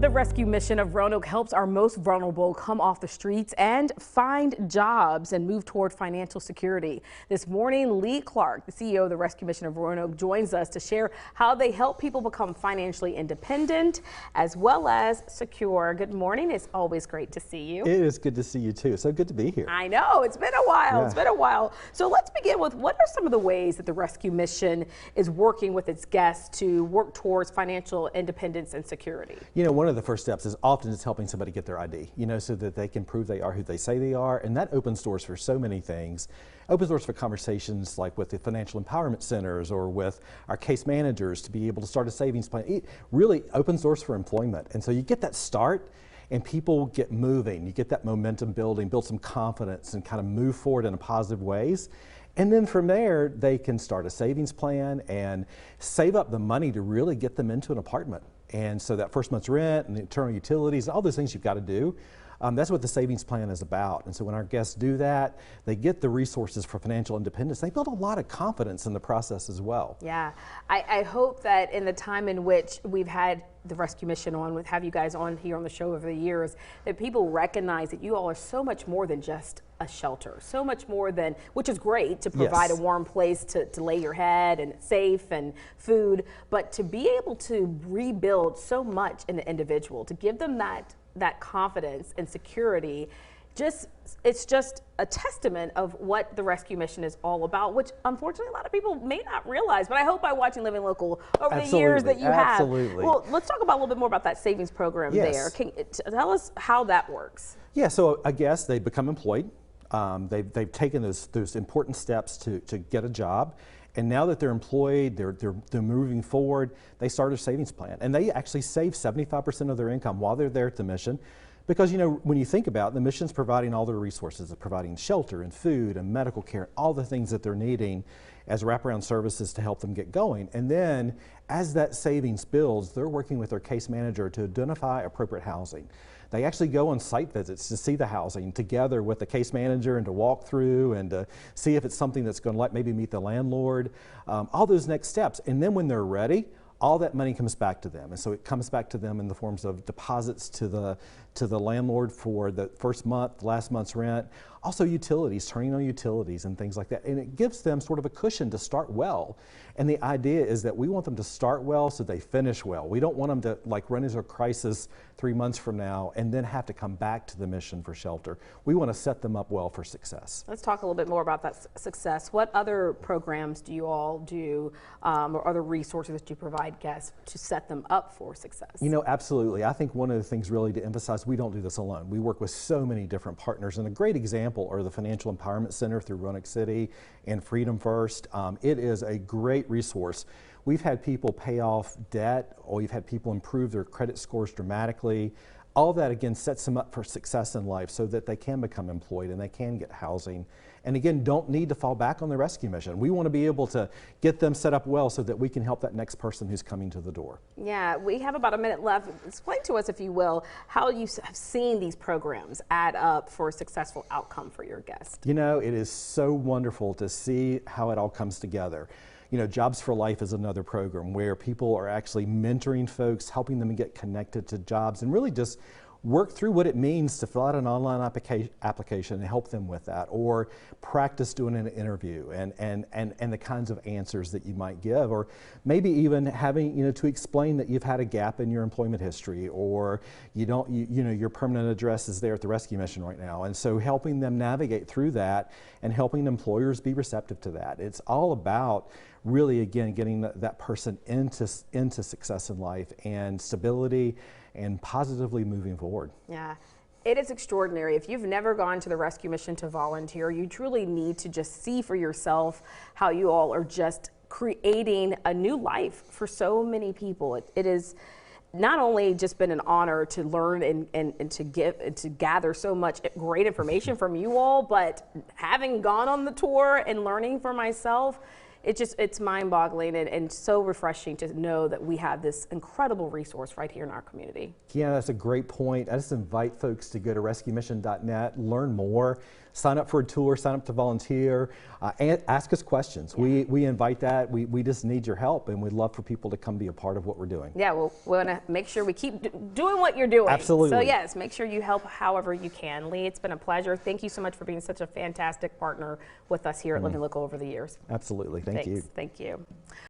The Rescue Mission of Roanoke helps our most vulnerable come off the streets and find jobs and move toward financial security. This morning, Lee Clark, the CEO of the Rescue Mission of Roanoke, joins us to share how they help people become financially independent as well as secure. Good morning. It's always great to see you. It is good to see you too. So good to be here. I know. It's been a while. Yeah. It's been a while. So let's begin with, what are some of the ways that the Rescue Mission is working with its guests to work towards financial independence and security? You know, one of the first steps is often just helping somebody get their ID, so that they can prove they are who they say they are. And that opens doors for so many things. Opens doors for conversations like with the financial empowerment centers or with our case managers to be able to start a savings plan. It really opens doors for employment. And so you get that start and people get moving. You get that momentum building, build some confidence and kind of move forward in a positive ways. And then from there, they can start a savings plan and save up the money to really get them into an apartment. And so that first month's rent and the internal utilities, all those things you've got to do, that's what the savings plan is about. And so when our guests do that, they get the resources for financial independence. They build a lot of confidence in the process as well. Yeah, I hope that in the time in which we've had the Rescue Mission on, have you guys on here on the show over the years, that people recognize that you all are so much more than just a shelter, so much more than, which is great to provide a warm place to lay your head and it's safe and food, but to be able to rebuild so much in the individual, to give them that confidence and security, it's just a testament of what the Rescue Mission is all about, which unfortunately a lot of people may not realize, but I hope by watching Living Local over the years that you have. Absolutely. Well, let's talk about a little bit more about that savings program there. Can you tell us how that works? Yeah, so I guess they become employed. They've taken those important steps to get a job. And now that they're employed, they're moving forward, they start a savings plan. And they actually save 75% of their income while they're there at the mission. Because, when you think about it, the mission's providing all their resources, it's providing shelter and food and medical care, all the things that they're needing as wraparound services to help them get going. And then as that savings builds, they're working with their case manager to identify appropriate housing. They actually go on site visits to see the housing together with the case manager and to walk through and to see if it's something that's going to maybe meet the landlord, all those next steps. And then when they're ready, all that money comes back to them. And so it comes back to them in the forms of deposits to the landlord for the first month, last month's rent, also utilities, turning on utilities and things like that. And it gives them sort of a cushion to start well. And the idea is that we want them to start well so they finish well. We don't want them to run into a crisis 3 months from now and then have to come back to the mission for shelter. We want to set them up well for success. Let's talk a little bit more about that success. What other programs do you all do or other resources that you provide guests to set them up for success? Absolutely. I think one of the things really to emphasize, we don't do this alone. We work with so many different partners, and a great example are the Financial Empowerment Center through Roanoke City and Freedom First. It is a great resource. We've had people pay off debt, or we've had people improve their credit scores dramatically. All of that, again, sets them up for success in life so that they can become employed and they can get housing. And again, don't need to fall back on the rescue mission. We want to be able to get them set up well so that we can help that next person who's coming to the door. Yeah, we have about a minute left. Explain to us, if you will, how you have seen these programs add up for a successful outcome for your guests. It is so wonderful to see how it all comes together. Jobs for Life is another program where people are actually mentoring folks, helping them get connected to jobs and really just work through what it means to fill out an online application and help them with that, or practice doing an interview and the kinds of answers that you might give, or maybe even having to explain that you've had a gap in your employment history, or your permanent address is there at the Rescue Mission right now, and so helping them navigate through that and helping employers be receptive to that. It's all about really, again, getting that person into success in life and stability and positively moving forward. Yeah, it is extraordinary. If you've never gone to the Rescue Mission to volunteer, you truly need to just see for yourself how you all are just creating a new life for so many people. It is not only just been an honor to learn and to give and to gather so much great information from you all, but having gone on the tour and learning for myself, it's mind-boggling and so refreshing to know that we have this incredible resource right here in our community. Yeah, that's a great point. I just invite folks to go to rescuemission.net, learn more, sign up for a tour, sign up to volunteer, and ask us questions. Yeah. We invite that. We just need your help, and we'd love for people to come be a part of what we're doing. Yeah, well, we want to make sure we keep doing what you're doing. Absolutely. So yes, make sure you help however you can. Lee, it's been a pleasure. Thank you so much for being such a fantastic partner with us here at Living Local over the years. Absolutely. Thank you. Thank you.